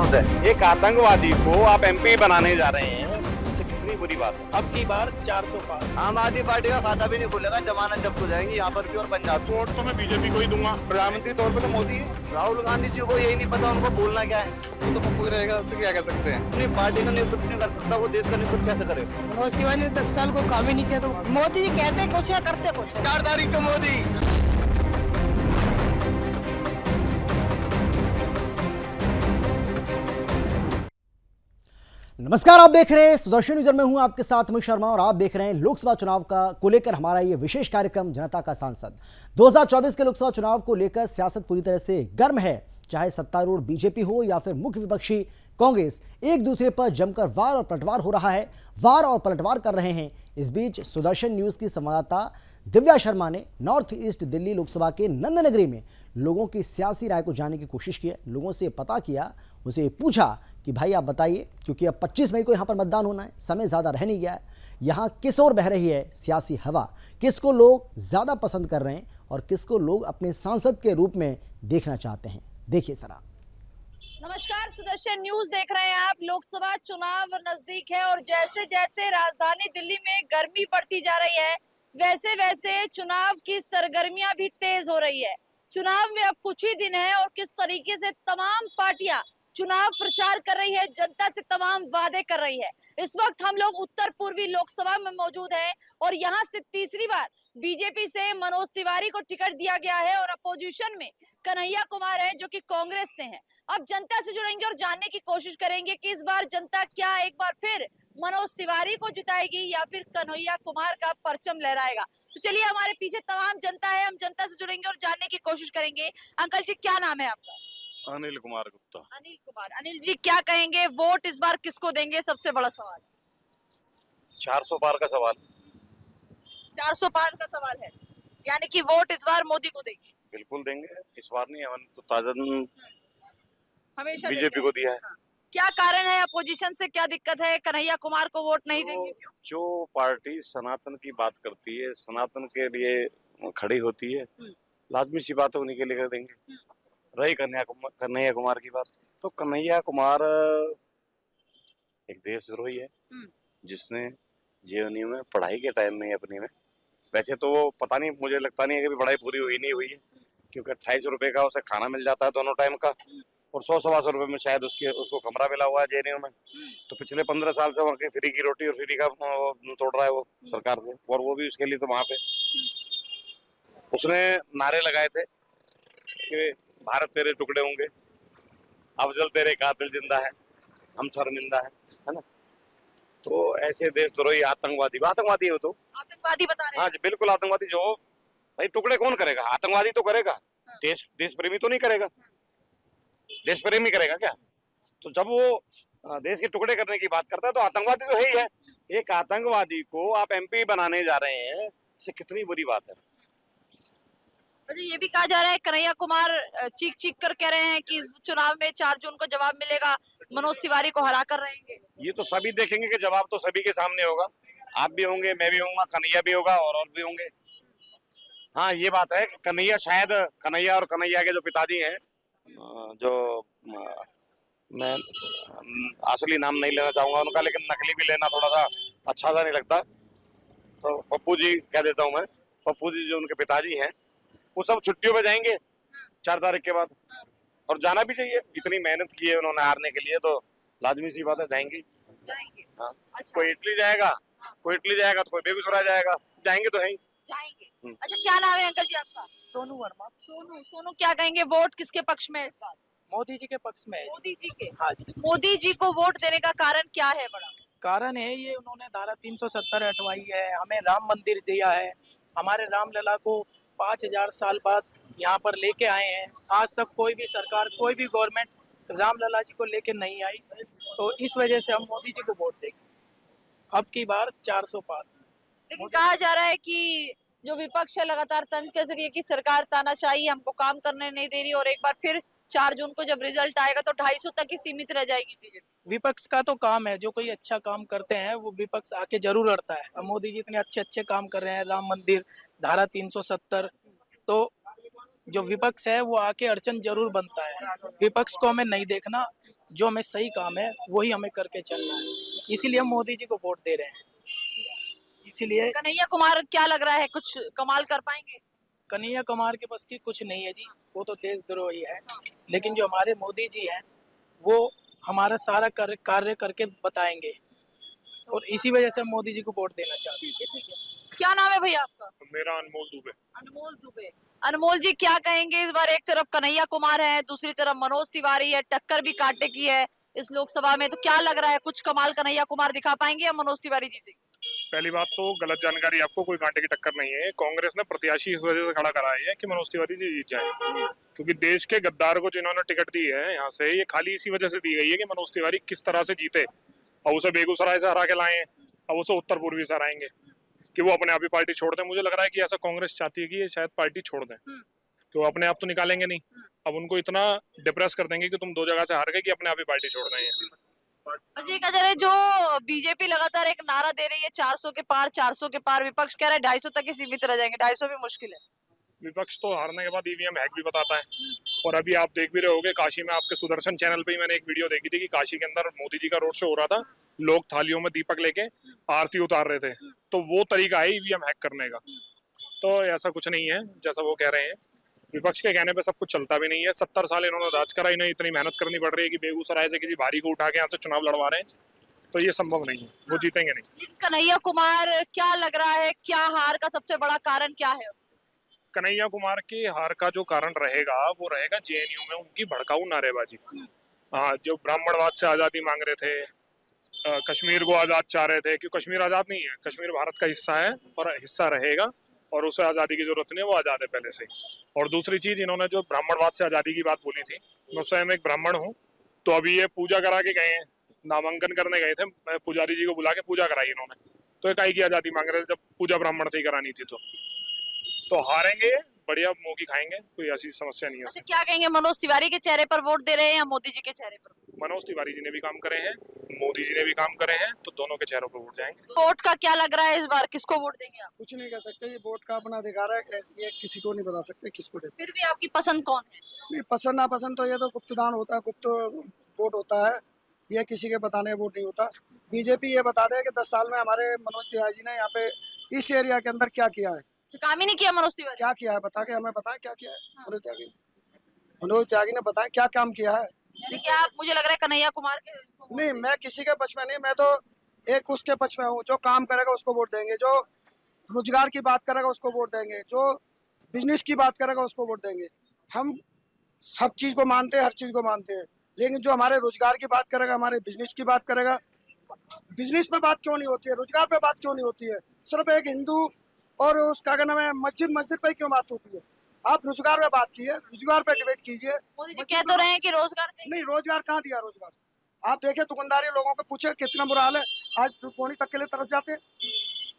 मौजूद है। एक आतंकवादी को आप एमपी बनाने जा रहे हैं, इससे कितनी बुरी बात है। अब की बार 400 पार। आम आदमी पार्टी का खाता भी नहीं खुलेगा, जमानत जब्त हो जाएंगी यहाँ पर भी और पंजाब में। वोट तो मैं बीजेपी को ही दूंगा। प्रधानमंत्री तौर पे तो मोदी है। राहुल गांधी जी को यही नहीं पता उनको बोलना क्या है। वो तो पप्पू रहेगा, उससे क्या कह सकते हैं। अपनी पार्टी का नेतृत्व नहीं कर सकता, वो देश का नेतृत्व कैसे करे। मनोज तिवारी ने 10 साल को काम ही नहीं किया, तो मोदी जी कहते कुछ है करते कुछ है। 4 तारीख को मोदी। नमस्कार, आप देख रहे हैं सुदर्शन न्यूज़ में हूं आपके साथ अमित शर्मा और आप देख रहे हैं लोकसभा चुनाव को लेकर हमारा ये विशेष कार्यक्रम जनता का सांसद। 2024 के लोकसभा चुनाव को लेकर सियासत पूरी तरह से गर्म है। चाहे सत्तारूढ़ बीजेपी हो या फिर मुख्य विपक्षी कांग्रेस, एक दूसरे पर जमकर वार और पलटवार हो रहा है, वार और पलटवार कर रहे हैं। इस बीच सुदर्शन न्यूज़ की संवाददाता दिव्या शर्मा ने नॉर्थ ईस्ट दिल्ली लोकसभा के नंदनगरी में लोगों की सियासी राय को जानने की कोशिश की है। लोगों से पता किया, उनसे पूछा कि भाई आप बताइए, क्योंकि अब 25 मई को यहाँ पर मतदान होना है, समय ज़्यादा रह नहीं गया है, यहाँ किस ओर बह रही है सियासी हवा, किसको लोग ज़्यादा पसंद कर रहे हैं और किसको लोग अपने सांसद के रूप में देखना चाहते हैं। देखिए सरा। नमस्कार, सुदर्शन न्यूज देख रहे हैं आप। लोकसभा चुनाव नजदीक है और जैसे जैसे राजधानी दिल्ली में गर्मी बढ़ती जा रही है, वैसे वैसे चुनाव की सरगर्मियां भी तेज हो रही है। चुनाव में अब कुछ ही दिन है और किस तरीके से तमाम पार्टियां चुनाव प्रचार कर रही है, जनता से तमाम वादे कर रही है। इस वक्त हम लोग उत्तर पूर्वी लोकसभा में मौजूद हैं और यहाँ से तीसरी बार बीजेपी से मनोज तिवारी को टिकट दिया गया है और अपोजिशन में कन्हैया कुमार है जो कि कांग्रेस से हैं। अब जनता से जुड़ेंगे और जानने की कोशिश करेंगे कि इस बार जनता क्या एक बार फिर मनोज तिवारी को जिताएगी या फिर कन्हैया कुमार का परचम लहराएगा। तो चलिए, हमारे पीछे तमाम जनता है, हम जनता से जुड़ेंगे और जानने की कोशिश करेंगे। अंकल जी, क्या नाम है आपका? अनिल कुमार गुप्ता। अनिल कुमार। अनिल जी, क्या कहेंगे, वोट इस बार किसको देंगे? सबसे बड़ा सवाल 400 पार का सवाल। 400 पार का सवाल है, यानी कि वोट इस बार मोदी को देंगे। बिल्कुल देंगे, इस बार नहीं, हमने तो ताजन हमेशा बीजेपी को दिया है। हाँ। क्या कारण है? अपोजिशन से क्या दिक्कत है? कन्हैया कुमार को वोट नहीं देंगे क्यों? जो पार्टी सनातन की बात करती है, सनातन के लिए खड़ी होती है, लाजमी सी बात है, उन्हीं के लिए देंगे। रही कन्हैया कुमार की बात, तो कन्हैया कुमार एक देशद्रोही है जिसने जेएनयू में पढ़ाई के टाइम में अपनी में, वैसे तो वो पता नहीं, मुझे लगता नहीं है कि पढ़ाई पूरी हुई नहीं हुई है, क्योंकि 28 रुपए का उसे खाना मिल जाता है दोनों टाइम का, और 100-125 रुपए में शायद उसको कमरा मिला हुआ है जेएनयू में। तो पिछले 15 साल से वहाँ की फ्री की रोटी और फ्री का तोड़ रहा है वो सरकार से, और वो भी उसके लिए तो वहां पे उसने नारे लगाए थे कि भारत तेरे टुकड़े होंगे, अफजल तेरे कातिल जिंदा है, हम शर्मिंदा है ना। तो ऐसे देशद्रोही आतंकवादी है वो तो। आतंकवादी बता रहे हैं? हाँ जी, बिल्कुल आतंकवादी। जो भाई टुकड़े कौन करेगा? आतंकवादी तो करेगा। हाँ। देश प्रेमी तो नहीं करेगा। देश प्रेमी करेगा क्या? तो जब वो देश के टुकड़े करने की बात करता है तो आतंकवादी तो है ही है। एक आतंकवादी को आप एमपी बनाने जा रहे हैं, इससे कितनी बुरी बात है। अच्छा, ये भी कहा जा रहा है कन्हैया कुमार चीख चीख कर कह रहे हैं कि इस चुनाव में 4 जून को जवाब मिलेगा, मनोज तिवारी को हरा कर रहेंगे। ये तो सभी देखेंगे कि जवाब तो सभी के सामने होगा। आप भी होंगे, मैं भी होऊंगा, कन्हैया भी होगा और भी होंगे। हाँ, ये बात है कि कन्हैया और कन्हैया के जो पिताजी हैं, जो मैं असली नाम नहीं लेना चाहूंगा उनका, लेकिन नकली भी लेना थोड़ा सा अच्छा सा नहीं लगता, तो पप्पू जी कह देता हूँ मैं। पप्पू जी जो उनके पिताजी हैं, वो सब छुट्टियों पे जाएंगे 4 तारीख के बाद, और जाना भी चाहिए। इतनी मेहनत की है उन्होंने हारने के लिए, तो लाजमी सी बात है जाएंगे। हाँ। अच्छा। कोई इटली जाएगा, तो कोई बेगूसराय जाएगा, जाएंगे तो है ही। जाएंगे। अच्छा, क्या नाम है अंकल जी आपका? सोनू वर्मा। सोनू, क्या कहेंगे, वोट किसके पक्ष में है इस बार? मोदी जी के पक्ष में है। मोदी जी के? हाँ जी। मोदी जी को वोट देने का कारण क्या है? बड़ा कारण है ये, उन्होंने धारा 370 हटवाई है, हमें राम मंदिर दिया है, हमारे रामलला को 5000 साल बाद यहाँ पर लेके आए हैं। आज तक कोई भी सरकार, कोई भी गवर्नमेंट रामलला जी को लेके नहीं आई, तो इस वजह से हम मोदी जी को वोट देंगे। अब की बार 400 पार। लेकिन कहा जा रहा है कि जो विपक्ष है लगातार तंज के जरिए की सरकार तानाशाही, हमको काम करने नहीं दे रही, और एक बार फिर 4 जून को जब रिजल्ट आएगा तो 250 तक ही सीमित रह जाएगी बीजेपी। विपक्ष का तो काम है, जो कोई अच्छा काम करते हैं वो विपक्ष आके जरूर अड़ता है। अब मोदी जी इतने अच्छे काम कर रहे हैं, राम मंदिर, धारा 370, तो जो विपक्ष है वो आके अड़चन जरूर बनता है। विपक्ष को हमें नहीं देखना, जो हमें सही काम है वही हमें करके चलना है, इसीलिए हम मोदी जी को वोट दे रहे हैं। इसीलिए कन्हैया कुमार क्या लग रहा है, कुछ कमाल कर पाएंगे? कन्हैया कुमार के पास की कुछ नहीं है जी, वो तो देशद्रोही है। लेकिन जो हमारे मोदी जी हैं वो हमारा सारा कार्य करके बताएंगे, और इसी वजह से हम मोदी जी को वोट देना चाहते हैं। ठीक है, ठीक है। क्या नाम है भैया आपका? मेरा अनमोल दुबे। अनमोल दुबे। अनमोल जी क्या कहेंगे इस बार? एक तरफ कन्हैया कुमार है, दूसरी तरफ मनोज तिवारी है, टक्कर भी कांटे की है इस लोकसभा में, तो क्या लग रहा है, कुछ कमाल कन्हैया कुमार दिखा पाएंगे या मनोज तिवारी जीतेंगे? पहली बात तो गलत जानकारी, आपको कोई कांटे की टक्कर नहीं है। कांग्रेस ने प्रत्याशी इस वजह से खड़ा कराया है कि मनोज तिवारी जी जीत जाए, क्योंकि देश के गद्दार को जिन्होंने टिकट दी है यहाँ से, ये खाली इसी वजह से दी गई है कि मनोज तिवारी किस तरह से जीते। और उसे बेगूसराय से हरा के लाए, अब उसे उत्तर पूर्वी से हराएंगे कि वो अपने आप ही पार्टी छोड़ दें। मुझे लग रहा है कि ऐसा कांग्रेस चाहती है कि ये शायद पार्टी छोड़ दें, कि वो अपने आप तो निकालेंगे नहीं, अब उनको इतना डिप्रेस कर देंगे कि तुम 2 जगह से हार गए कि अपने आप ही पार्टी छोड़ देंगे। अजय कजरे, जो बीजेपी लगातार एक नारा दे रही है 400 के पार, 400 के पार, विपक्ष कह रहा है 250 तक ही सीमित रह जाएंगे, 250 भी मुश्किल है। विपक्ष तो हारने के बाद ईवीएम हैक भी बताता है, और अभी आप देख भी रहे होगे काशी में, आपके सुदर्शन चैनल पे ही मैंने एक वीडियो देखी थी कि काशी के अंदर मोदी जी का रोड शो हो रहा था, लोग थालियों में दीपक लेके आरती उतार रहे थे, तो वो तरीका है ईवीएम हैक करने का। तो ऐसा कुछ नहीं है जैसा वो कह रहे हैं, विपक्ष के कहने पे सब कुछ चलता भी नहीं है। 70 साल इन्होंने राज करा, इन्हें इतनी मेहनत करनी पड़ रही है कि बेगूसराय से किसी भारी को उठा के यहाँ से चुनाव लड़वा रहे हैं, तो ये संभव नहीं है, वो जीतेंगे नहीं। लेकिन कन्हैया कुमार, क्या लग रहा है, क्या हार का सबसे बड़ा कारण क्या है? कन्हैया कुमार के हार का जो कारण रहेगा वो रहेगा जेएनयू में उनकी भड़काऊ नारेबाजी। हाँ, जो ब्राह्मणवाद से आज़ादी मांग रहे थे, कश्मीर को आज़ाद चाह रहे थे, क्योंकि कश्मीर आज़ाद नहीं है, कश्मीर भारत का हिस्सा है और हिस्सा रहेगा, और उसे आज़ादी की जरूरत नहीं है, वो आज़ाद है पहले से ही। और दूसरी चीज़, इन्होंने जो ब्राह्मणवाद से आज़ादी की बात बोली थी, मैं स्वयं एक ब्राह्मण हूँ, तो अभी ये पूजा करा के गए हैं, नामांकन करने गए थे, पुजारी जी को बुला के पूजा कराई इन्होंने, तो एक आई की आज़ादी मांग रहे थे जब पूजा ब्राह्मण से ही करानी थी। तो हारेंगे, बढ़िया मौकी खाएंगे, कोई ऐसी समस्या नहीं है। अच्छा, क्या कहेंगे, मनोज तिवारी के चेहरे पर वोट दे रहे हैं या मोदी जी के चेहरे पर? मनोज तिवारी जी ने भी काम करे हैं, मोदी जी ने भी काम करे हैं, तो दोनों के चेहरों पर वोट जाएंगे। वोट का क्या लग रहा है इस बार, किसको वोट देंगे आप? कुछ नहीं कह सकते, ये वोट का अपना अधिकार है, ये किसी को नहीं बता सकते किसको दे। फिर भी आपकी पसंद कौन है? नहीं, पसंद ना पसंद तो ये तो गुप्तदान होता है, गुप्त वोट होता है, ये किसी के बताने वोट नहीं होता। बीजेपी ये बता दे कि 10 साल में हमारे मनोज तिवारी जी ने यहाँ पे इस एरिया के अंदर क्या किया है, काम ही नहीं किया मनोज तिवारी? क्या किया है बता के हमें बताएं, क्या किया है मनोज त्यागी ने बताएं क्या काम किया है। यानी कि आप, मुझे लग रहा है कन्हैया कुमार के नहीं, मैं किसी के पक्ष में नहीं, मैं तो एक उसके पक्ष में हूँ, जो काम करेगा उसको वोट देंगे, जो रोजगार की बात करेगा उसको वोट देंगे, जो बिजनेस की बात करेगा उसको वोट देंगे। हम सब चीज़ को मानते हैं, हर चीज़ को मानते हैं, लेकिन जो हमारे रोजगार की बात करेगा, हमारे बिजनेस की बात करेगा, बिजनेस पे बात क्यों नहीं होती है, रोजगार पे बात क्यों नहीं होती है, सिर्फ एक हिंदू और उसका क्या नाम है मस्जिद पे क्यों बात होती है। आप रोजगार पे बात कीजिए, रोजगार पे डिबेट कीजिए। मोदी जी कह तो रहे हैं कि रोजगार देंगे। नहीं, रोजगार कहाँ दिया रोजगार? आप देखिए दुकानदारी लोगों को पूछे कितना बुरा हाल है, आज पौनी तक के लिए तरस जाते हैं,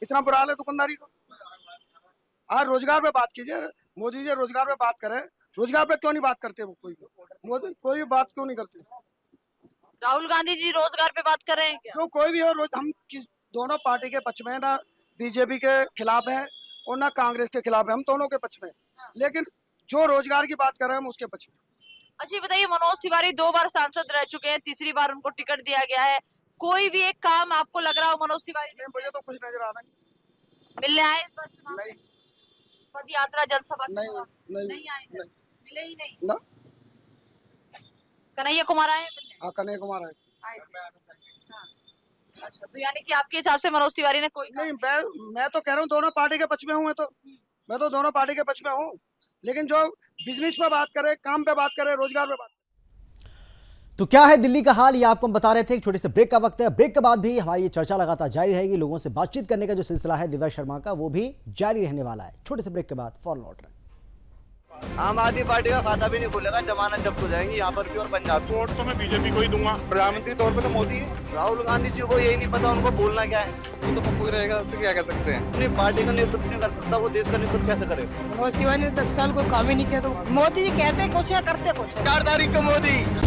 इतना बुरा हाल है दुकानदारी को। आज रोजगार पे बात कीजिए, मोदी जी रोजगार पे बात करें, रोजगार पे क्यों नहीं बात करते वो, मोदी कोई बात क्यों नहीं करते? राहुल गांधी जी रोजगार पे बात कर रहे हैं क्या? जो कोई भी हो, हम दोनों पार्टी के पक्ष में, ना बीजेपी के खिलाफ है और ना कांग्रेस के खिलाफ है, हम दोनों के पक्ष में, लेकिन जो रोजगार की बात कर रहे हैं हम उसके पक्ष में। अच्छा, ये बताइए, मनोज तिवारी 2 बार सांसद रह चुके हैं, तीसरी बार उनको टिकट दिया गया है, कोई भी एक काम आपको लग रहा हो मनोज तिवारी ने? मुझे तो कुछ नजर आ रहा नहीं। मिलने आए इस बार चुनाव में? नहीं, पद यात्रा जनसभा नहीं, नहीं आए थे? नहीं। मिले ही नहीं? ना, कन्हैया कुमार आए मिलने? हाँ, कन्हैया कुमार आए। आए थे। हाँ। अच्छा, तो यानी कि आपके हिसाब से मनोज तिवारी ने कोई नहीं, मैं तो कह रहा हूँ दोनों पार्टी के पक्ष में हूँ, मैं तो दोनों पार्टी के पक्ष में हूँ, लेकिन जो बिजनेस पे बात करे, काम पे बात करे, रोजगार पे बात। तो क्या है दिल्ली का हाल, ये आपको हम बता रहे थे। एक छोटे से ब्रेक का वक्त है, ब्रेक के बाद भी हमारी ये चर्चा लगातार जारी रहेगी। लोगों से बातचीत करने का जो सिलसिला है दिव्या शर्मा का, वो भी जारी रहने वाला है। छोटे से ब्रेक के बाद फौरन लौट रहे हैं। आम आदमी पार्टी का खाता भी नहीं खुलेगा, जमानत जब्त हो जाएंगी यहाँ पर भी और पंजाब में। वोट तो मैं बीजेपी को ही दूंगा। प्रधानमंत्री तौर पे तो मोदी है। राहुल गांधी जी को यही नहीं पता उनको बोलना क्या है। वो तो पप्पू ही रहेगा, उससे क्या कह सकते हैं। अपनी पार्टी का नेतृत्व नहीं कर सकता, वो देश का नेतृत्व कैसे करे? मनोज तिवारी ने 10 साल कोई काम ही नहीं किया, तो मोदी जी कहते कुछ है करते कुछ है। 4 तारीख को मोदी।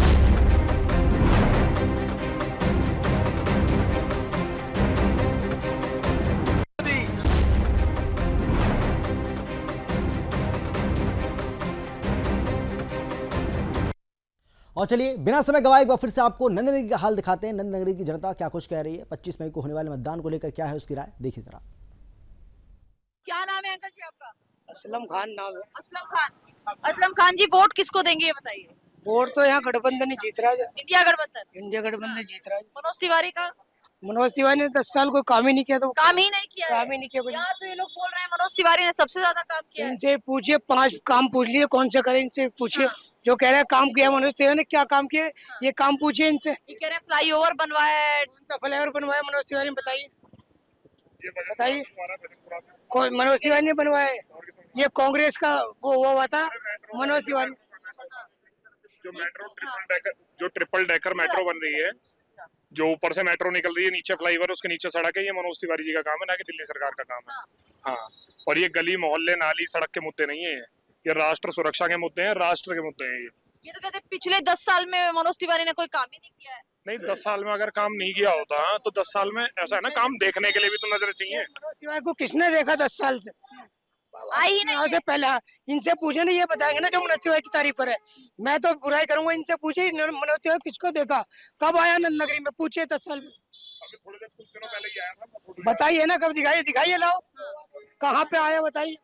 और चलिए बिना समय गवाए एक बार फिर से आपको नंदनगरी का हाल दिखाते हैं। नंदनगरी की जनता क्या कुछ कह रही है, 25 मई को होने वाले मतदान को लेकर क्या है उसकी राय, देखिए जरा। क्या नाम है अंकल जी आपका? असलम खान नाम है। असलम खान। असलम खान जी, वोट किसको देंगे ये बताइए। वोट तो यहाँ गठबंधन ही जीत रहा है। इंडिया गठबंधन। इंडिया गठबंधन जीत रहा है। मनोज तिवारी का मनोज तिवारी ने 10 साल कोई काम ही नहीं किया, तो काम ही नहीं किया है। काम ही नहीं किया कुछ। यहाँ तो ये लोग बोल रहे हैं मनोज तिवारी ने सबसे ज्यादा काम किया है। इनसे पूछिए, 5 काम पूछ लिए कौन से करे, इनसे पूछिए। जो कह रहे हैं काम किया मनोज तिवारी ने, क्या काम किया ये काम पूछिए इनसे। ये कह रहे हैं फ्लाईओवर बनवाया है। कौन सा फ्लाईओवर बनवाया मनोज तिवारी ने, बताइए बताइए। कोई मनोज तिवारी ने बनवाया है, ये कांग्रेस का वो हुआ था मनोज तिवारी। जो ट्रिपल डेकर मेट्रो बन रही है, जो ऊपर से मेट्रो निकल रही है, नीचे फ्लाईओवर, उसके नीचे सड़क है, ये मनोज तिवारी जी का काम है, ना कि दिल्ली सरकार का काम है। हाँ, और ये गली मोहल्ले नाली सड़क के मुद्दे नहीं है, ये राष्ट्र सुरक्षा के मुद्दे हैं, राष्ट्र के मुद्दे हैं। ये तो कहते हैं पिछले 10 साल में मनोज तिवारी ने कोई काम ही नहीं किया है। नहीं, 10 साल में अगर काम नहीं किया होता तो 10 साल में ऐसा है ना, काम देखने के लिए भी तो नजर चाहिए। मनोज तिवारी को किसने देखा 10 साल से? आई ही नहीं से पहले इनसे पूछे ना, ये बताएंगे ना जो मनोज तिवारी की तारीफ करे। मैं तो बुराई करूंगा, इनसे पूछे मनोज तिवारी किसको देखा, कब आया नगरी में, पूछे 10 साल में। अभी थोड़े कुछ दिनों पहले ही आया था। बताइए ना कब दिखाइए, दिखाइए लाओ, कहाँ पे आया बताइए।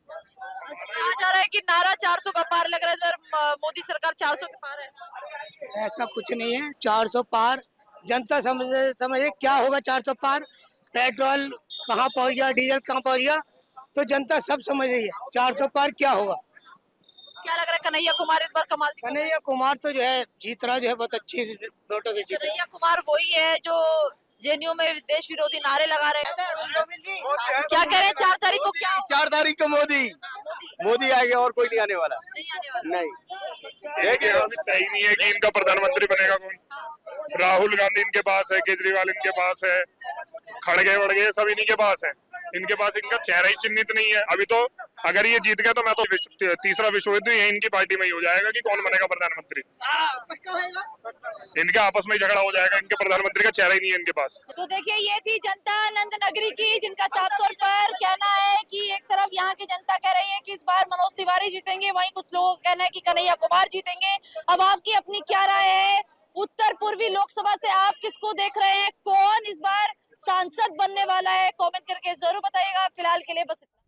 कहा जा रहा है कि नारा 400 का पार लग रहा है, इस बार मोदी सरकार 400 के पार है। ऐसा कुछ नहीं है, 400 पार जनता समझे क्या होगा 400 पार। पेट्रोल कहाँ पहुंच गया, डीजल कहाँ पहुंच गया, तो जनता सब समझ रही है 400 पार क्या होगा। क्या लग रहा है कन्हैया कुमार इस बार कमाल दिखाएंगे? कन्हैया कुमार तो जो है जीत रहा, जो है बहुत अच्छी वोटों से जीत रहा। कन्हैया कुमार वही है जो जेएनयू में देश विरोधी नारे लगा रहे हैं। क्या कह रहे हैं 4 तारीख को? क्या 4 तारीख को मोदी आएगा और कोई नहीं आने वाला। नहीं आने वाला। नहीं, देखिए अभी तय नहीं है कि इनका प्रधानमंत्री बनेगा कौन। राहुल गांधी इनके पास है, केजरीवाल इनके पास है, खड़गे वड़गे सब इन्हीं के पास है। इनके पास इनका चेहरा ही चिन्हित नहीं है। अभी तो अगर ये जीत गया तो मैं तो तीसरा विश्व युद्ध ये इनकी पार्टी में ही हो जाएगा कि कौन बनेगा प्रधानमंत्री। इनके आपस में ही झगड़ा हो जाएगा, इनके प्रधानमंत्री का चेहरा ही नहीं है इनके पास। तो देखिए ये थी जनता नंदनगरी की, जिनका साफ तौर पर कहना है कि एक तरफ यहाँ की जनता कह रही है कि इस बार मनोज तिवारी जीतेंगे, वहीं कुछ लोगों का कहना है कि कन्हैया कुमार जीतेंगे। अब आपकी अपनी क्या राय है? उत्तर पूर्वी लोकसभा से आप किसको देख रहे हैं, कौन इस बार सांसद बनने वाला है? कमेंट करके जरूर बताइएगा। फिलहाल के लिए बस इतना।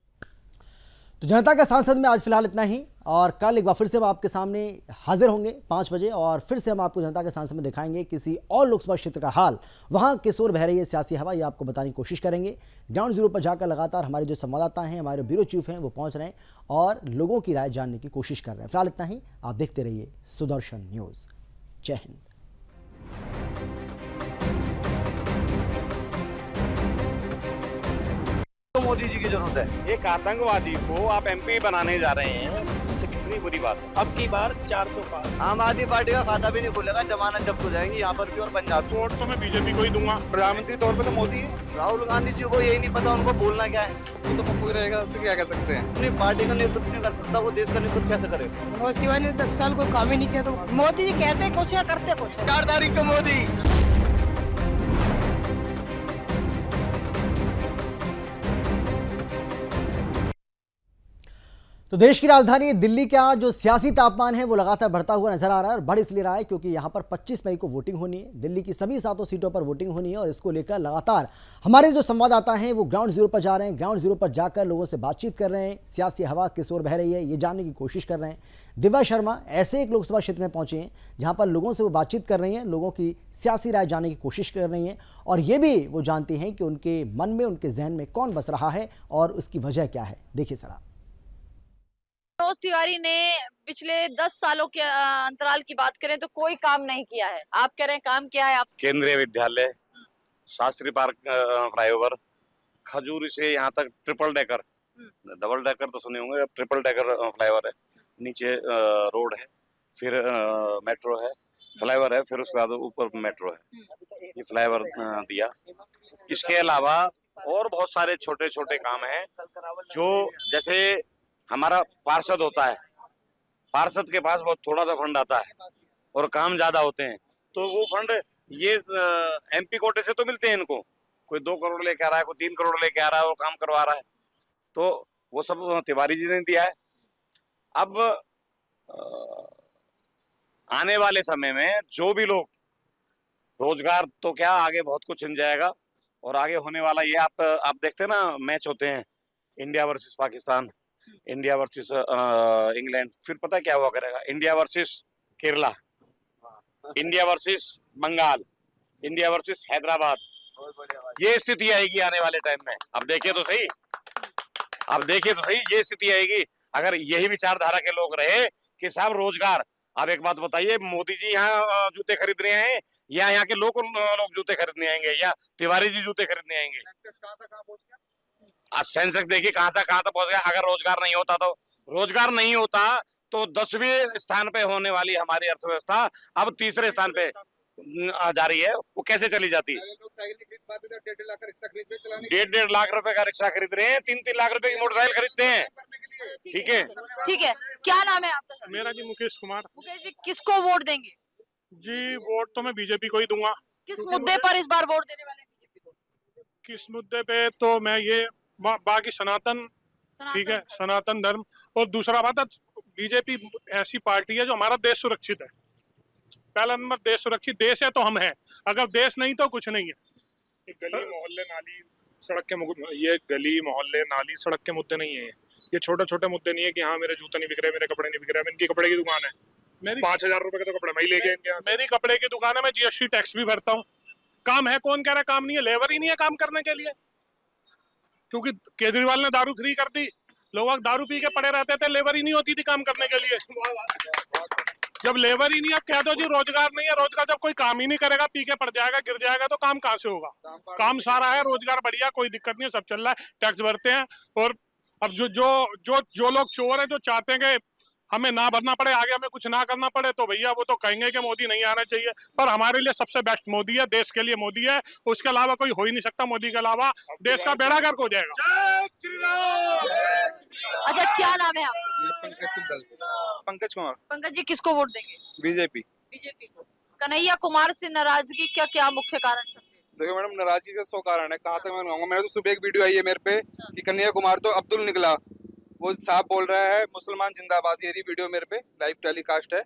तो जनता का सांसद में आज फिलहाल इतना ही, और कल एक बार फिर से हम आपके सामने हाजिर होंगे 5 बजे, और फिर से हम आपको जनता के सांसद में दिखाएंगे किसी और लोकसभा क्षेत्र का हाल, वहां किस ओर बह रही है सियासी हवा, ये आपको बताने की कोशिश करेंगे। ग्राउंड जीरो पर जाकर लगातार हमारे जो संवाददाता हैं, हमारे ब्यूरो चीफ हैं, वो पहुंच रहे हैं और लोगों की राय जानने की कोशिश कर रहे हैं। फिलहाल इतना ही, आप देखते रहिए सुदर्शन न्यूज़। जय हिंद। तो मोदी जी की जरूरत है। एक आतंकवादी को आप एमपी बनाने जा रहे हैं, इससे कितनी बुरी बात है। अब की बार 400 पार। आम आदमी पार्टी का खाता भी नहीं खुलेगा, जमानत जब्त हो जाएंगी यहाँ पर भी और पंजाब में। वोट तो मैं बीजेपी को ही दूंगा। प्रधानमंत्री तौर पे तो मोदी है। राहुल गांधी जी को यही नहीं पता उनको बोलना क्या है। वो तो पप्पू ही रहेगा, उसे क्या कह सकते हैं। अपनी पार्टी का नेतृत्व नहीं कर सकता, वो देश का नेतृत्व कैसे करे। मनोज तिवारी ने 10 साल कोई काम ही नहीं किया, तो मोदी जी कहते कुछ है करते कुछ है। 4 तारीख को मोदी। तो देश की राजधानी दिल्ली का जो सियासी तापमान है वो लगातार बढ़ता हुआ नजर आ रहा है, और बढ़ इसलिए रहा है क्योंकि यहाँ पर 25 मई को वोटिंग होनी है। दिल्ली की सभी 7 सीटों पर वोटिंग होनी है, और इसको लेकर लगातार हमारे जो संवाददाता हैं वो ग्राउंड जीरो पर जा रहे हैं। ग्राउंड जीरो पर जाकर लोगों से बातचीत कर रहे हैं, सियासी हवा किस ओर बह रही है ये जानने की कोशिश कर रहे हैं। दिव्या शर्मा ऐसे एक लोकसभा क्षेत्र में पहुंचे हैं जहाँ पर लोगों से वो बातचीत कर रही हैं, लोगों की सियासी राय जानने की कोशिश कर रही हैं, और ये भी वो जानती हैं कि उनके मन में, उनके जहन में कौन बस रहा है और उसकी वजह क्या है। देखिए जरा। मनोज तिवारी ने पिछले 10 सालों के अंतराल की बात करें तो कोई काम नहीं किया है। आप कह रहे हैं काम क्या है? आप केंद्रीय विद्यालय, शास्त्री पार्क फ्लाईओवर, खजूरी से यहाँ तक ट्रिपल डेकर, डबल डेकर तो सुने होंगे, ट्रिपल डेकर फ्लाईओवर है, नीचे रोड है, फिर मेट्रो है, फ्लाईओवर है, फिर उसके बाद ऊपर मेट्रो है। ये फ्लाईओवर दिया। इसके अलावा और बहुत सारे छोटे छोटे काम हैं, जो जैसे हमारा पार्षद होता है, पार्षद के पास बहुत थोड़ा सा फंड आता है और काम ज्यादा होते हैं, तो वो फंड ये एमपी कोटे से तो मिलते हैं इनको। कोई 2 करोड़ लेके आ रहा है, कोई 3 करोड़ लेके आ रहा है, वो काम करवा रहा है, तो वो सब तिवारी जी ने दिया है। अब आने वाले समय में जो भी लोग रोजगार तो क्या आगे बहुत कुछ मिल जाएगा और आगे होने वाला ये आप देखते हैं ना मैच होते हैं India versus Pakistan, India versus England, फिर पता है क्या हुआ करेगा, India versus Kerala, India versus Bengal, India versus Hyderabad, ये स्थिति आएगी आने वाले टाइम में। अब देखिए तो सही, अब देखिए तो सही, ये स्थिति आएगी अगर यही विचारधारा के लोग रहे कि साहब रोजगार। अब एक बात बताइए, मोदी जी यहाँ जूते खरीदने आए या यहाँ के लोग जूते खरीदने आएंगे या तिवारी जी जूते खरीदने आएंगे? आज सेंसेक्स देखिए कहां से कहां तक पहुंच गया। अगर रोजगार नहीं होता तो 10वें स्थान पे होने वाली हमारी अर्थव्यवस्था अब तीसरे स्थान पे जा रही है। वो कैसे चली जाती? 1.5 लाख रुपए का रिक्शा खरीद रहे हैं, 3-3 लाख रुपए की मोटरसाइकिल खरीदते हैं। ठीक है, ठीक है, क्या नाम है आपका? मेरा जी मुकेश कुमार मुकेश जी, किसको वोट देंगे? जी। वोट तो मैं बीजेपी को ही दूंगा। किस मुद्दे पर इस बार वोट देने वाले हैं बीजेपी को? किस मुद्दे पे तो मैं ये बाकी सनातन, ठीक है, सनातन धर्म। और दूसरा बात है, बीजेपी ऐसी पार्टी है जो हमारा देश सुरक्षित है। पहला नंबर देश सुरक्षित, देश है तो हम हैं, अगर देश नहीं तो कुछ नहीं है। गली मोहल्ले नाली सड़क के ये गली मोहल्ले नाली सड़क के मुद्दे नहीं है। ये छोटे छोटे मुद्दे नहीं है कि हाँ मेरे जूते नहीं बिक रहे, मेरे कपड़े नहीं बिक रहे। इनकी कपड़े की दुकान है, मेरी 5,000 रुपए के तो कपड़े मैं ही लेके इनके यहाँ। मेरी कपड़े की दुकान है, मैं GST टैक्स भी भरता हूँ। काम है, कौन कह रहा है काम नहीं है? लेबर ही नहीं है काम करने के लिए, क्योंकि केजरीवाल ने दारू फ्री कर दी। लोग दारू पी के पड़े रहते थे, लेबर ही नहीं होती थी काम करने के लिए। जब लेबर ही नहीं, अब कह दो जी रोजगार नहीं है। रोजगार जब कोई काम ही नहीं करेगा, पी के पड़ जाएगा, गिर जाएगा, तो काम कहाँ से होगा? काम सारा है, रोजगार बढ़िया, कोई दिक्कत नहीं है, सब चल रहा है, टैक्स भरते हैं। और अब जो लोग चोर है, जो चाहते हैं कि हमें ना भरना पड़े, आगे हमें कुछ ना करना पड़े, तो भैया वो तो कहेंगे कि मोदी नहीं आना चाहिए। पर हमारे लिए सबसे बेस्ट मोदी है, देश के लिए मोदी है, उसके अलावा कोई हो ही नहीं सकता। मोदी के अलावा देश का बेड़ा गर्क हो जाएगा। अच्छा, क्या नाम है आपका? पंकज कुमार। पंकज जी, किसको वोट देंगे? बीजेपी। बीजेपी को। कन्हैया कुमार से नाराजगी क्या क्या मुख्य कारण सकते हैं? देखो मैडम, नाराजगी का 100 कारण है, कहाँ तक मैं कहूँगा। मैंने तो सुबह एक वीडियो आई है मेरे पे कि कन्हैया कुमार तो अब्दुल निकला, वो साहब बोल रहा है मुसलमान जिंदाबाद। ये वीडियो मेरे पे लाइव टेलीकास्ट है।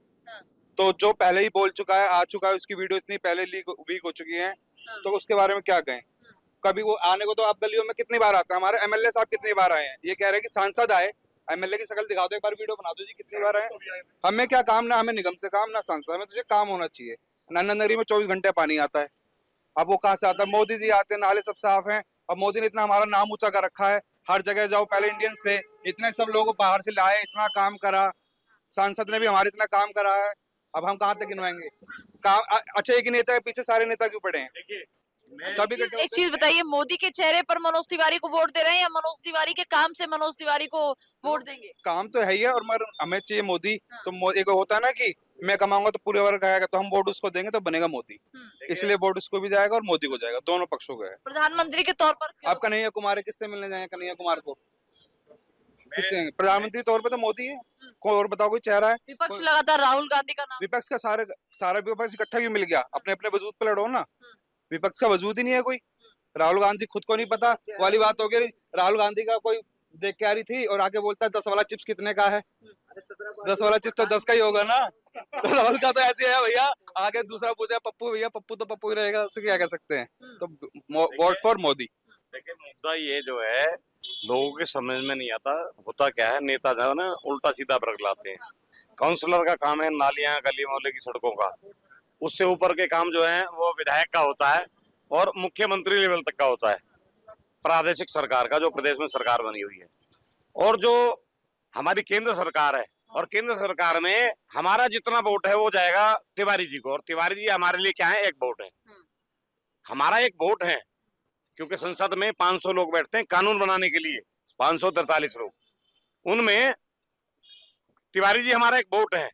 तो जो पहले ही बोल चुका है, आ चुका है, उसकी वीडियो इतनी पहले लीक हो चुकी है, तो उसके बारे में क्या कहें? कभी वो आने को तो आप गलियों में कितनी बार आता है, हमारे MLA साहब कितनी बार आए हैं। ये कह रहे हैं कि सांसद आए, MLA की शक्ल दिखा दो, एक बार वीडियो बना दो जी, कितनी बार आए। हमें क्या काम, ना हमें निगम से काम, ना सांसद, हमें तुझे काम होना चाहिए। नंदा नगरी में 24 घंटे पानी आता है, अब वो कहाँ से आता है? मोदी जी आते हैं, नाले सब साफ हैं। अब मोदी ने इतना हमारा नाम ऊंचा कर रखा है, हर जगह जाओ पहले इंडियंस थे, इतने सब लोगों को बाहर से लाए, इतना काम करा, सांसद ने भी हमारे इतना काम करा है। अब हम कहाँ तक गिनवाएंगे काम? अच्छा, एक नेता के पीछे सारे नेता क्यों पड़े हैं? सभी एक चीज बताइए, मोदी के चेहरे पर मनोज तिवारी को वोट दे रहे हैं या मनोज तिवारी के काम से मनोज तिवारी को वोट देंगे? काम तो है ही है, और मगर हमें चाहिए मोदी। तो एक होता है ना कि मैं कमाऊंगा तो पूरे वर्ग आएगा, तो हम वोट उसको देंगे तो बनेगा मोदी। इसलिए वोट उसको भी जाएगा और मोदी को जाएगा, दोनों पक्षों को है। प्रधानमंत्री के तौर पर आप कन्हैया कुमार है, किससे मिलने जाएंगे कन्हैया कुमार को? किससे? प्रधानमंत्री तौर पे तो मोदी है, कोई और बताओ कोई चेहरा है? विपक्ष लगातार राहुल गांधी का नाम। विपक्ष का सारा विपक्ष इकट्ठा क्यों मिल गया? अपने अपने वजूद पे लड़ो ना। विपक्ष का वजूद ही नहीं है कोई। राहुल गांधी खुद को नहीं पता वाली बात हो गई। राहुल गांधी का कोई देख के आ रही थी और आगे बोलता है 10 वाला चिप्स कितने का है? 10 वाला चिप्स तो 10 का ही होगा ना। तो राहुल का तो ऐसे है भैया। आगे दूसरा पूछा पप्पू, भैया पप्पू तो पप्पू ही रहेगा, उसको क्या कह सकते हैं? तो वोट फॉर मोदी। देखिए मुद्दा ये जो है लोगों के समझ में नहीं आता। होता क्या है, नेता जो है ना उल्टा सीधा भड़क लाते हैं। काउंसलर का काम है नालियां गली मोहल्ले की सड़कों का, उससे ऊपर के काम जो है वो विधायक का होता है और मुख्यमंत्री लेवल तक का होता है प्रादेशिक सरकार का, जो प्रदेश में सरकार बनी हुई है। और जो हमारी केंद्र सरकार है, और केंद्र सरकार में हमारा जितना वोट है वो जाएगा तिवारी जी को। और तिवारी जी हमारे लिए क्या है? एक वोट है, हमारा एक वोट है। क्योंकि संसद में 500 लोग बैठते हैं कानून बनाने के लिए, 543 लोग, उनमें तिवारी जी हमारा एक वोट है।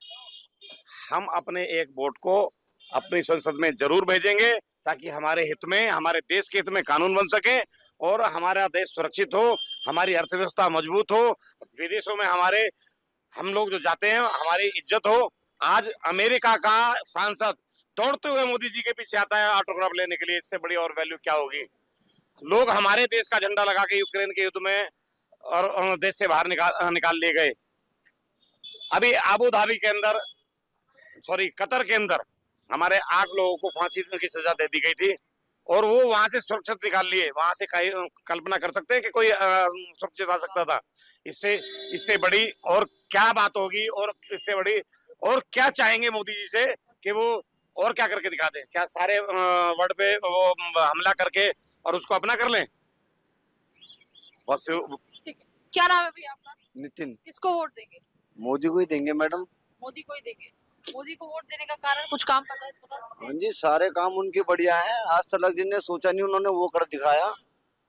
हम अपने एक वोट को अपनी संसद में जरूर भेजेंगे ताकि हमारे हित में, हमारे देश के हित में कानून बन सके और हमारा देश सुरक्षित हो, हमारी अर्थव्यवस्था मजबूत हो, विदेशों में हम लोग जो जाते हैं हमारी इज्जत हो। आज अमेरिका का सांसद दौड़ते हुए मोदी जी के पीछे आता है ऑटोग्राफ लेने के लिए, इससे बड़ी और वैल्यू क्या होगी? लोग हमारे देश का झंडा लगा के यूक्रेन के युद्ध में और देश से बाहर निकाल लिए गए। अभी आबू धाबी के अंदर सॉरी कतर के अंदर हमारे 8 लोगों को फांसी की सजा दे दी गई थी और वो वहां से सुरक्षित निकाल लिए। वहां से कल्पना कर सकते हैं कि कोई सुरक्षित आ सकता था। इससे बड़ी और क्या बात होगी, और इससे बड़ी और क्या चाहेंगे मोदी जी से कि वो और क्या करके दिखा दें? क्या सारे वर्ड पे वो हमला करके और उसको अपना कर लें? बस। ठीक है, क्या नाम है भैया आपका? नितिन। किसको वोट देंगे? मोदी को ही देंगे मैडम। मोदी को ही देंगे। मोदी को वोट देने का कारण कुछ काम पता है? हाँ जी, सारे काम उनके बढ़िया हैं। आज तक जिनने सोचा नहीं उन्होंने वो कर दिखाया।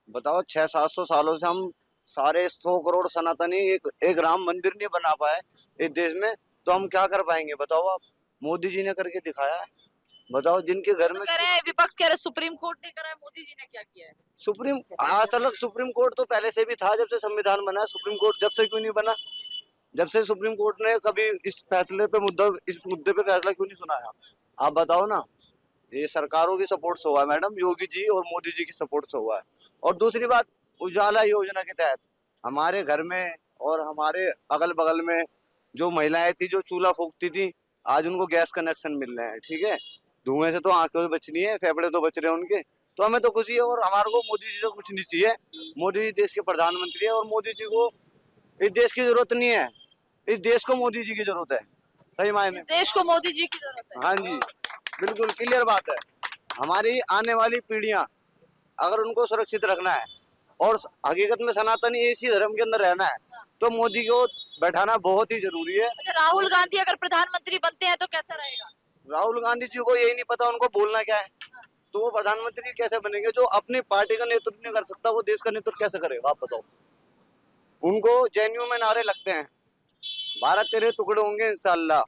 बताओ 600-700 सालों से हम सारे 100 करोड़ सनातनी एक राम मंदिर नहीं बना पाए इस देश में, तो हम क्या कर पाएंगे? बताओ आप। मोदी जी ने करके दिखाया है। बताओ जिनके घर में कह रहे हैं, विपक्ष कह रहे हैं सुप्रीम कोर्ट ने करा है, मोदी जी ने क्या किया है? आज तक सुप्रीम कोर्ट तो पहले से भी था, जब से संविधान बना। सुप्रीम कोर्ट जब से क्यों नहीं बना? जब से सुप्रीम कोर्ट ने कभी इस मुद्दे पे फैसला क्यों नहीं सुनाया? आप बताओ ना। ये सरकारों की सपोर्ट से हुआ है मैडम, योगी जी और मोदी जी की सपोर्ट से हुआ है। और दूसरी बात, उजाला योजना के तहत हमारे घर में और हमारे अगल बगल में जो महिलाएं थी जो चूल्हा फूकती थी, आज उनको गैस कनेक्शन मिल रहे हैं। ठीक है, धुएं से तो आंखें तो बचनी है, फेफड़े तो बच रहे हैं उनके, तो हमें तो खुशी है। और हमारे को मोदी जी से कुछ नहीं चाहिए। मोदी जी देश के प्रधानमंत्री है और मोदी जी को इस देश की जरूरत नहीं है, इस देश को मोदी जी की जरूरत है। सही मायने देश को मोदी जी की जरूरत है। हाँ जी, बिल्कुल क्लियर बात है। हमारी आने वाली पीढ़ियां अगर उनको सुरक्षित रखना है और हकीकत में सनातनी इसी धर्म के अंदर रहना है, तो मोदी को बैठाना बहुत ही जरूरी है। अच्छा, राहुल गांधी अगर प्रधानमंत्री बनते हैं तो कैसा रहेगा? राहुल गांधी जी को यही नहीं पता उनको बोलना क्या है, तो वो प्रधानमंत्री कैसे बनेंगे? जो अपनी पार्टी का नेतृत्व नहीं कर सकता वो देश का नेतृत्व कैसे करेगा? आप बताओ। उनको जेएनयू में नारे लगते हैं, भारत तेरे टुकड़े होंगे इंशाल्लाह,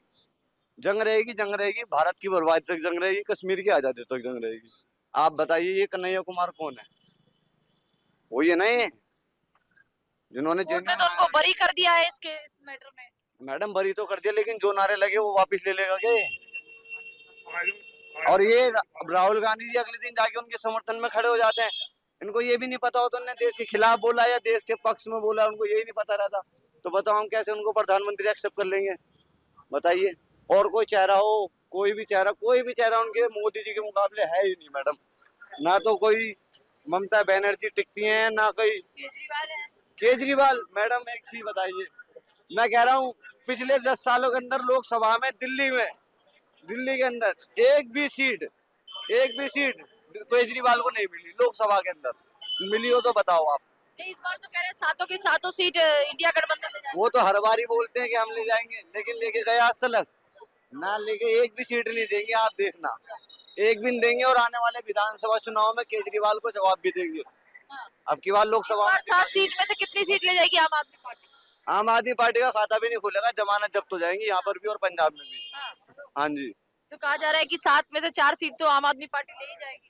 जंग रहेगी, भारत की बर्बादी तक जंग रहेगी, कश्मीर की आजादी तक जंग रहेगी। आप बताइए ये कन्हैया कुमार कौन है? वही है ना ये जिन्होंने कोर्ट ने तो उनको बरी कर दिया है इस मैटर में। मैडम बरी तो कर दिया, लेकिन जो नारे लगे वो वापस ले लेगा क्या? और ये राहुल गांधी जी अगले दिन जाके उनके समर्थन में खड़े हो जाते हैं। इनको ये भी नहीं पता होता उन्होंने देश के खिलाफ बोला या देश के पक्ष में बोला, उनको यही नहीं पता रहता। तो बताओ हम कैसे उनको प्रधानमंत्री एक्सेप्ट कर लेंगे? बताइए। और कोई चेहरा हो, कोई भी चेहरा उनके मोदी जी के मुकाबले है ही नहीं मैडम। ना तो कोई ममता बनर्जी टिकती है, ना कोई केजरीवाल। मैडम एक चीज बताइए, मैं कह रहा हूँ पिछले 10 सालों के अंदर लोकसभा में दिल्ली के अंदर एक भी सीट केजरीवाल को नहीं मिली। लोकसभा के अंदर मिली हो तो बताओ आप। इस बार तो कह रहे हैं सातों की सातों सीट इंडिया गठबंधन ले जाएगा। वो तो हर बार ही बोलते हैं कि हम ले जाएंगे, लेकिन लेके गए आज तक ना लेके एक भी सीट नहीं देंगे। आप देखना, एक भी नहीं देंगे। और आने वाले विधानसभा चुनाव में केजरीवाल को जवाब भी देंगे। अब की बार लोकसभा 7 सीट में से कितनी सीट ले जाएगी आम आदमी पार्टी? आम आदमी पार्टी का खाता भी नहीं खुलेगा, जमानत जब्त हो जाएंगी यहाँ पर भी और पंजाब में भी। हाँ जी। तो कहा जा रहा है कि 7 में से 4 सीट तो आम आदमी पार्टी ले ही जाएगी।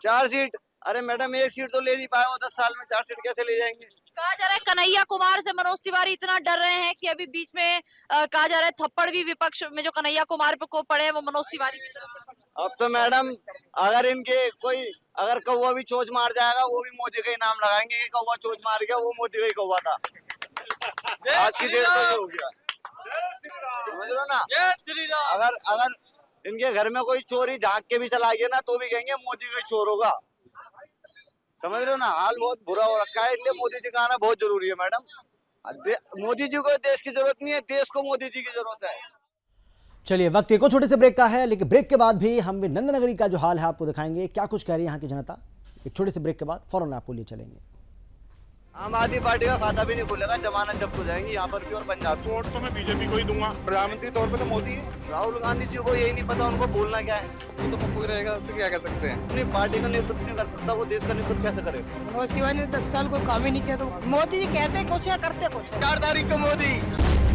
4 सीट? अरे मैडम एक सीट तो ले नहीं पाए, वो 10 साल में 4 सीट कैसे ले जाएंगे? कहा जा रहा है कन्हैया कुमार से मनोज तिवारी इतना डर रहे हैं कि अभी बीच में कहा जा रहा है थप्पड़ भी विपक्ष में जो कन्हैया कुमार पे को पड़े वो मनोज तिवारी की तरफ से पड़े। अब तो मैडम अगर इनके कोई अगर कौवा भी चोच मार जाएगा वो भी मोदी का ही नाम लगाएंगे कि कौवा चोच मार गया, वो मोदी का ही कौवा था। आज की डेट में हो गया, समझ लो ना। अगर इनके घर में कोई चोरी झांक के भी चला गया ना तो भी कहेंगे मोदी का ही चोर होगा। समझ रहे हो ना, हाल बहुत बुरा हो रखा है। इसलिए मोदी जी का आना बहुत जरूरी है मैडम। मोदी जी को देश की जरूरत नहीं है, देश को मोदी जी की जरूरत है। चलिए वक्त एक और छोटे से ब्रेक का है, लेकिन ब्रेक के बाद भी हम नंदनगरी का जो हाल है आपको दिखाएंगे, क्या कुछ कह रही है यहाँ की जनता। एक छोटे से ब्रेक के बाद फौरन आपको लिए चलेंगे। आम आदमी पार्टी का खाता भी नहीं खुलेगा, जमानत जब्त हो जाएंगी यहाँ पर भी और पंजाब में। वोट तो मैं बीजेपी को ही दूंगा। प्रधानमंत्री तौर पे तो मोदी है। राहुल गांधी जी को यही नहीं पता उनको बोलना क्या है। वो तो पप्पू ही रहेगा, उससे क्या कह सकते हैं? अपनी पार्टी का नेतृत्व नहीं कर सकता, वो देश का नेतृत्व कैसे करे? मनोज तिवारी ने 10 साल कोई काम ही नहीं किया, तो मोदी जी कहते कुछ है करते कुछ है। 4 तारीख को मोदी